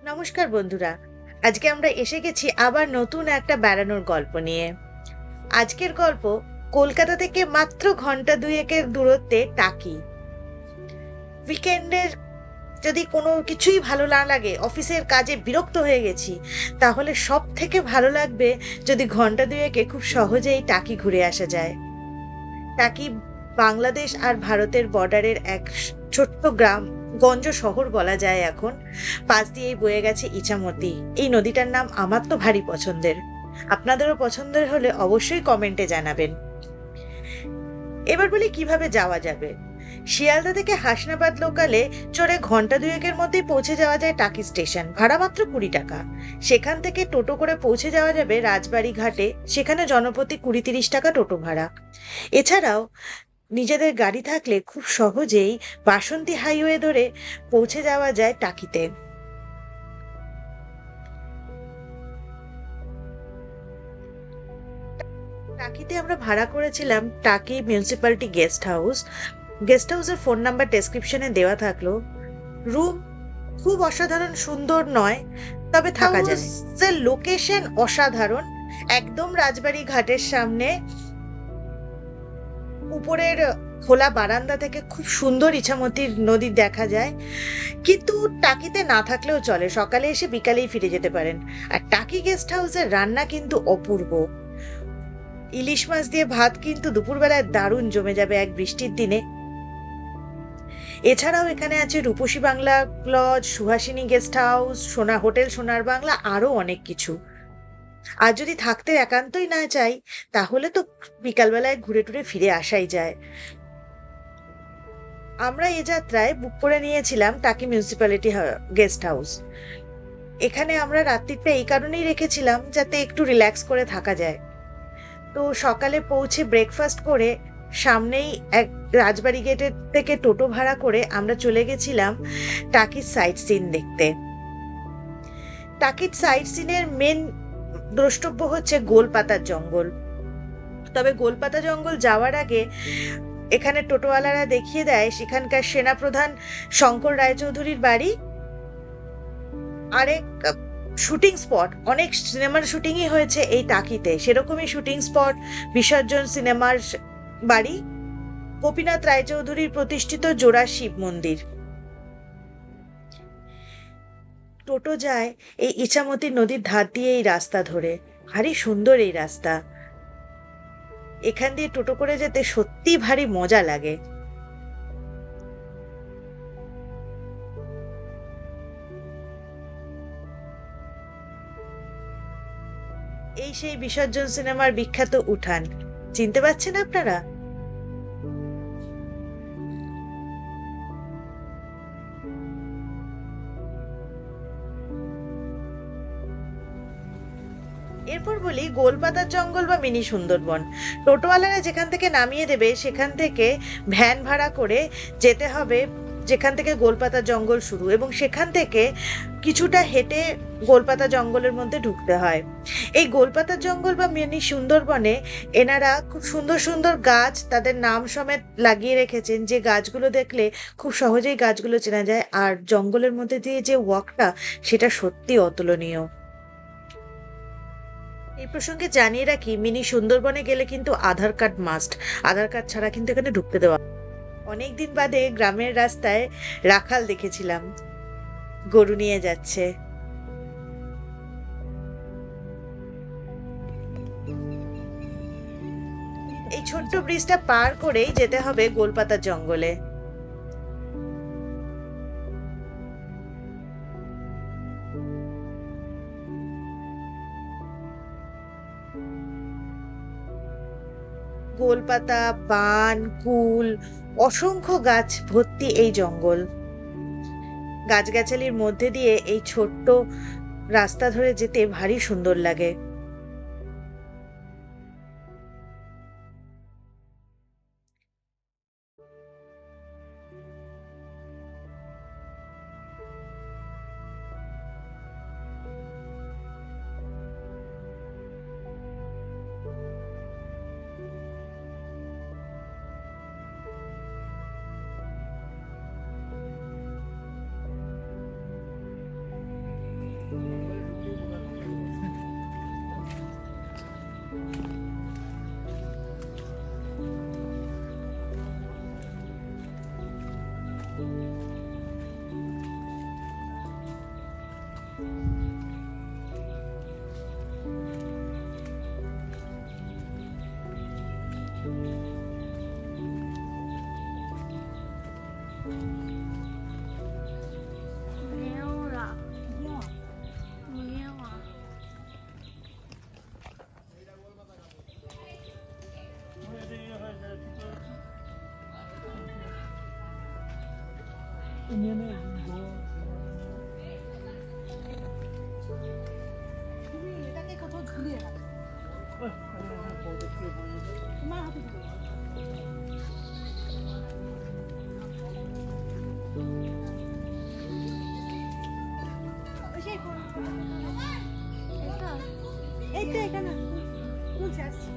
নমস্কার বন্ধুরা। আজকে আমরা এসে গেছি আবার নতুন একটা বেড়ানোর গল্প নিয়ে। আজকের গল্প কলকাতা থেকে মাত্র ঘন্টা দুয়েকের দূরত্বে টাকি। উইকেন্ডের যদি কোনো কিছুই ভালো না লাগে, অফিসের কাজে বিরক্ত হয়ে গেছি, তাহলে সব থেকে ভালো লাগবে যদি ঘন্টা দুয়েকে খুব সহজেই টাকি ঘুরে আসা যায়। টাকি বাংলাদেশ আর ভারতের বর্ডারের এক ছোট্ট গ্রাম, গঞ্জ শহর বলা যায় এখন। পাশ দিয়েই বয়ে গেছে ইছামতি। এই নদীটার নাম আমার তো ভারী পছন্দের। আপনাদেরও পছন্দের হলে অবশ্যই কমেন্টে জানাবেন। এবার বলি কিভাবে যাওয়া যাবে। শিয়ালদা থেকে হাসনাবাদ লোকালে চড়ে ঘন্টা দুয়েকের মধ্যেই পৌঁছে যাওয়া যায় টাকি স্টেশন, ভাড়া মাত্র 20 টাকা। সেখান থেকে টোটো করে পৌঁছে যাওয়া যাবে রাজবাড়ি ঘাটে, সেখানে জনপ্রতি 20-30 টাকা টোটো ভাড়া। এছাড়াও নিজেদের গাড়ি থাকলে খুব সহজেই বাসন্তী হাইওয়ে ধরে পৌঁছে যাওয়া যায় টাকিতে। টাকিতে আমরা ভাড়া করেছিলাম টাকি মিউনিসিপ্যালিটি গেস্ট হাউস। গেস্ট হাউসের ফোন নাম্বার ডেসক্রিপশনে দেওয়া থাকলো। রুম খুব অসাধারণ সুন্দর নয়, তবে থাকা যায়। লোকেশন অসাধারণ, একদম রাজবাড়ি ঘাটের সামনে। উপরের খোলা বারান্দা থেকে খুব সুন্দর ইছামতির নদী দেখা যায়। কিন্তু টাকিতে না থাকলেও চলে, সকালে এসে বিকালেই ফিরে যেতে পারেন। আর টাকি গেস্ট হাউসের রান্না কিন্তু অপূর্ব। ইলিশ মাছ দিয়ে ভাত কিন্তু দুপুরবেলায় দারুণ জমে যাবে এক বৃষ্টির দিনে। এছাড়াও এখানে আছে Rupashi Bangla lodge, Suhasini guest house, Sona hotel Sonar Bangla, আরো অনেক কিছু। আর যদি থাকতে একান্তই না চাই, তাহলে তো বিকালবেলায় ঘুরে টুরে ফিরে আসাই যায়। আমরা এ যাত্রায় বুক করে নিয়েছিলাম টাকি মিউনিসিপ্যালিটি গেস্ট হাউস। এখানে আমরা রাত্রিটা এই কারণেই রেখেছিলাম যাতে একটু রিল্যাক্স করে থাকা যায়। তো সকালে পৌঁছে ব্রেকফাস্ট করে সামনেই এক রাজবাড়ি গেটের থেকে টোটো ভাড়া করে আমরা চলে গেছিলাম টাকির সাইট সিন দেখতে। টাকির সাইট সিনের মেন দ্রষ্টব্য হচ্ছে গোলপাতার জঙ্গল। তবে গোলপাতা জঙ্গল যাওয়ার আগে এখানে টোটোওয়ালারা দেখিয়ে দেয় সেখানকার সেনাপ্রধান শঙ্কর রায়চৌধুরীর বাড়ি। আরেক শুটিং স্পট, অনেক সিনেমার শুটিংই হয়েছে এই টাকিতে, সেরকমই শুটিং স্পট বিসর্জন সিনেমার বাড়ি, গোপীনাথ রায়চৌধুরীর প্রতিষ্ঠিত জোড়া শিব মন্দির। টোটো যায় এই ইছামতি নদীর ধার দিয়ে এই রাস্তা ধরে। ভারী সুন্দর এই রাস্তা, এখান দিয়ে টোটো করে যেতে সত্যি ভারী মজা লাগে। এই সেই বিসর্জন সিনেমার বিখ্যাত উঠান, চিনতে পারছেন আপনারা? এরপর বলি গোলপাতার জঙ্গল বা মিনি সুন্দরবন। টোটোওয়ালারা যেখান থেকে নামিয়ে দেবে সেখান থেকে ভ্যান ভাড়া করে যেতে হবে যেখান থেকে গোলপাতা জঙ্গল শুরু, এবং সেখান থেকে কিছুটা হেঁটে গোলপাতা জঙ্গলের মধ্যে ঢুকতে হয়। এই গোলপাতা জঙ্গল বা মিনি সুন্দরবনে এনারা খুব সুন্দর সুন্দর গাছ তাদের নাম সমেত লাগিয়ে রেখেছেন, যে গাছগুলো দেখলে খুব সহজেই গাছগুলো চেনা যায়। আর জঙ্গলের মধ্যে দিয়ে যে ওয়াকটা, সেটা সত্যি অতুলনীয়। এই প্রসঙ্গে জানিয়ে রাখি, মিনি সুন্দরবনে গেলে কিন্তু আধার কার্ড মাস্ট। আধার কার্ড ছাড়া কিন্তু এখানে ঢুকতে দেওয়া। অনেকদিন বাদে গ্রামের রাস্তায় রাখাল দেখেছিলাম, গরু নিয়ে যাচ্ছে। এই ছোট্ট ব্রিজটা পার করেই যেতে হবে গোলপাতার জঙ্গলে। গোলপাতা, বান, কুল, অসংখ্য গাছ ভর্তি এই জঙ্গল। গাছগাছালির মধ্যে দিয়ে এই ছোট্ট রাস্তা ধরে যেতে ভারী সুন্দর লাগে। 没有了，没有啊。এটাকে কোথাও ঝুলিয়ে রাখো তোমার হাতে ঝুলিয়ে এই তো এখানে তুলছে আসছি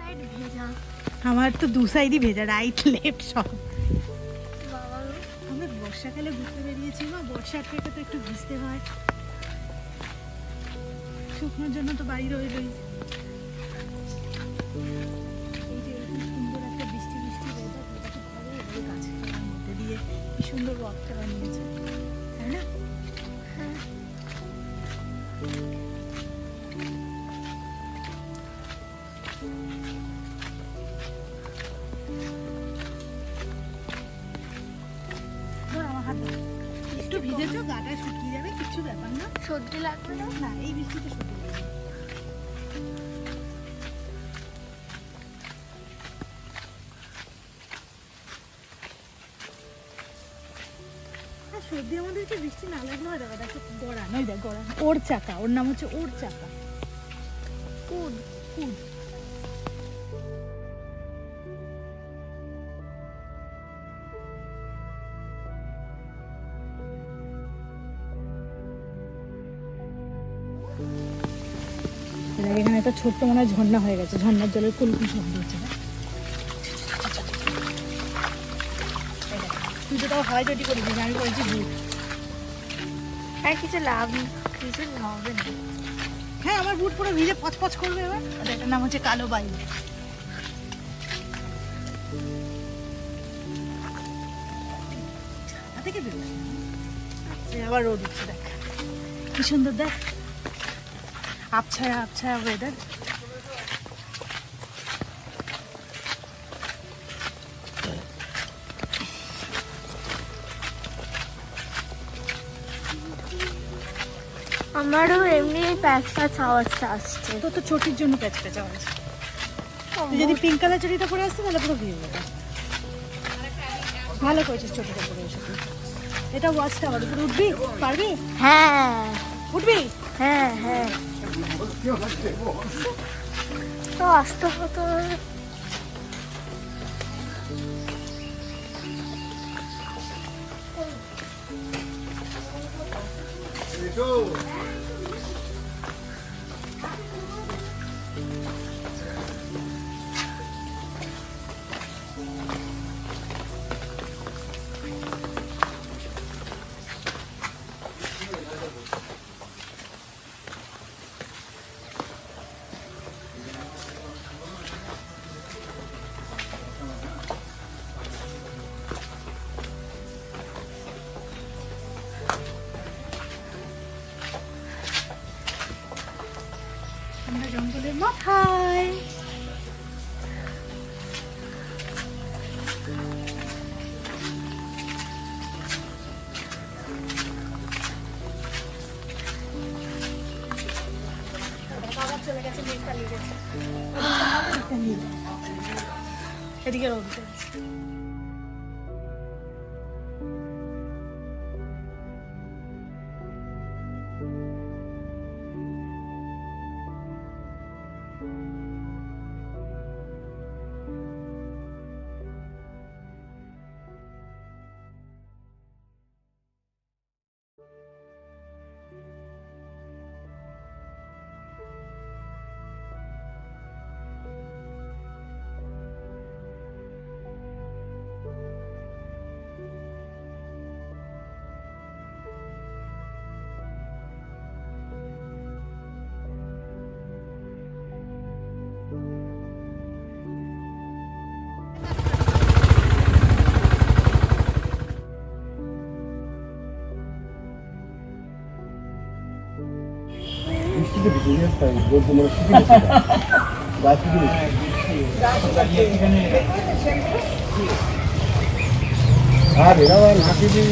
সাইড ভেজা। আমার তো দু সাইডই ভেজা, রাইট লেফট সব। বাবা আমরা বর্ষাকালে ঘুরতে বেরিয়েছি, মা বর্ষার থেকে তো একটু ভিজতে হয়, শুকনোর জন্য তো বাড়ি রইলই। এই যে এরকম সুন্দর একটা বৃষ্টি বৃষ্টি ওয়েদার, এটা খুব ভালো। এবারে গাছপালার মধ্যে দিয়ে কি সুন্দর ওয়াকটা বানিয়েছে, তাই না? ধর আমার হাত ধর। একটু ভিজেছো, গাটা শুকিয়ে যাবে, কিচ্ছু ব্যাপার না। সর্দি লাগবে না। না, এই বৃষ্টিতে শুকিয়ে যাবে। আর সর্দি আমাদেরকে বৃষ্টি না লাগলেও হয়। দেখো গড়ান, ওই দেখ গড়ান, ওর চাকা, ওর নাম হচ্ছে ওর চাকা। কুদ। কুদ। এখানে একটা ছোট্ট মনে হয় ঝর্ণা হয়ে গেছে, ঝর্ণার জলের কুলকুল শব্দ হচ্ছে না? তুই তো তাও হয় যদি করে দিবি, আমি বলছি ভূত। হ্যাঁ, কিছু লাভ কিছু হবে না। হ্যাঁ, আমার বুট পুরো ভিজে পচপচ করবে এবার। আর এটার নাম হচ্ছে কালো বায়ু। ছাতা থেকে বেরোস না। এই আবার রোদ উঠছে, দেখ কি সুন্দর, দেখ আবছায়া আবছায়া ওয়েদার। আমারও এমনি প্যাচ প্যাচ আওয়াজটা আসছে। তো তো চটির জন্য প্যাচ প্যাচ আওয়াজ। তুই যদি পিঙ্ক কালার চটিটা পরে আসতে তাহলে পুরো ভিজে যেত। ভালো করেছিস চটিটা পরে এসে তুই। এটা ওয়াচ টাওয়ার, উপরে উঠবি? পারবি? হ্যাঁ উঠবি? হ্যাঁ হ্যাঁ, তো আসতে হতো। আমরা জঙ্গলের মাথায়। চলে গেছে, মেঘ পালিয়ে গেছে। এদিকে রোদ উঠে গেছে। বৃষ্টিতে ভিজে যাচ্ছে, রোদ মানে শুকিয়ে গেছে, গাছ শুকিয়ে গেছে। আর এরা না খেয়ে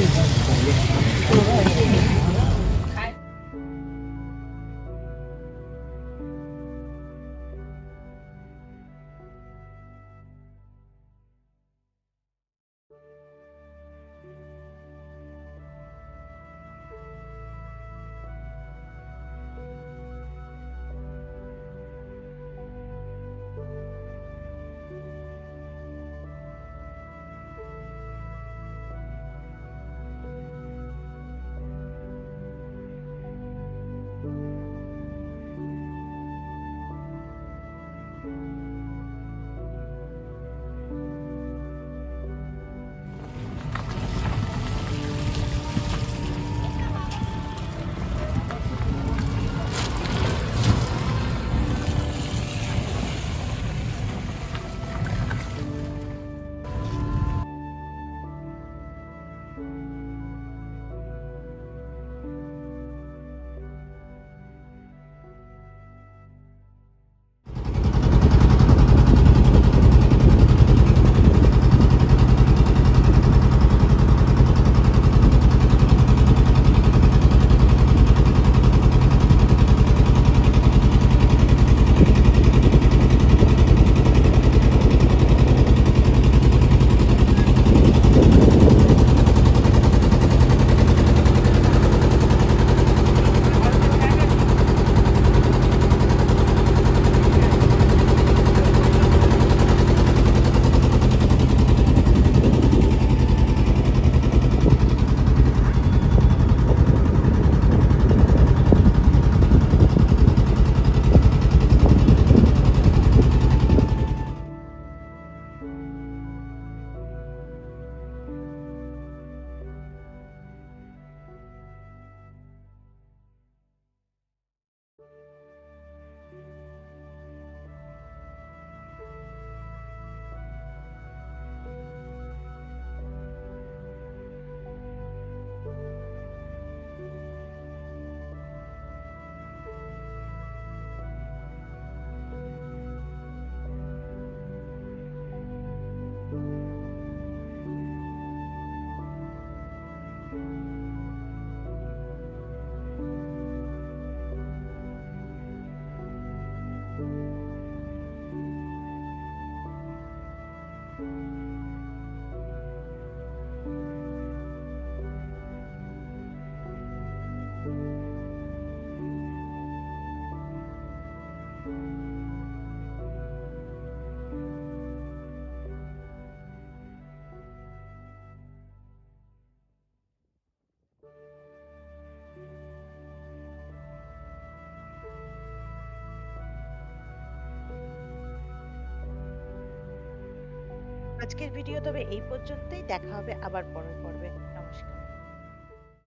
আজকের ভিডিও তবে এই পর্যন্তই, দেখা হবে আবার পরের পর্বে। নমস্কার।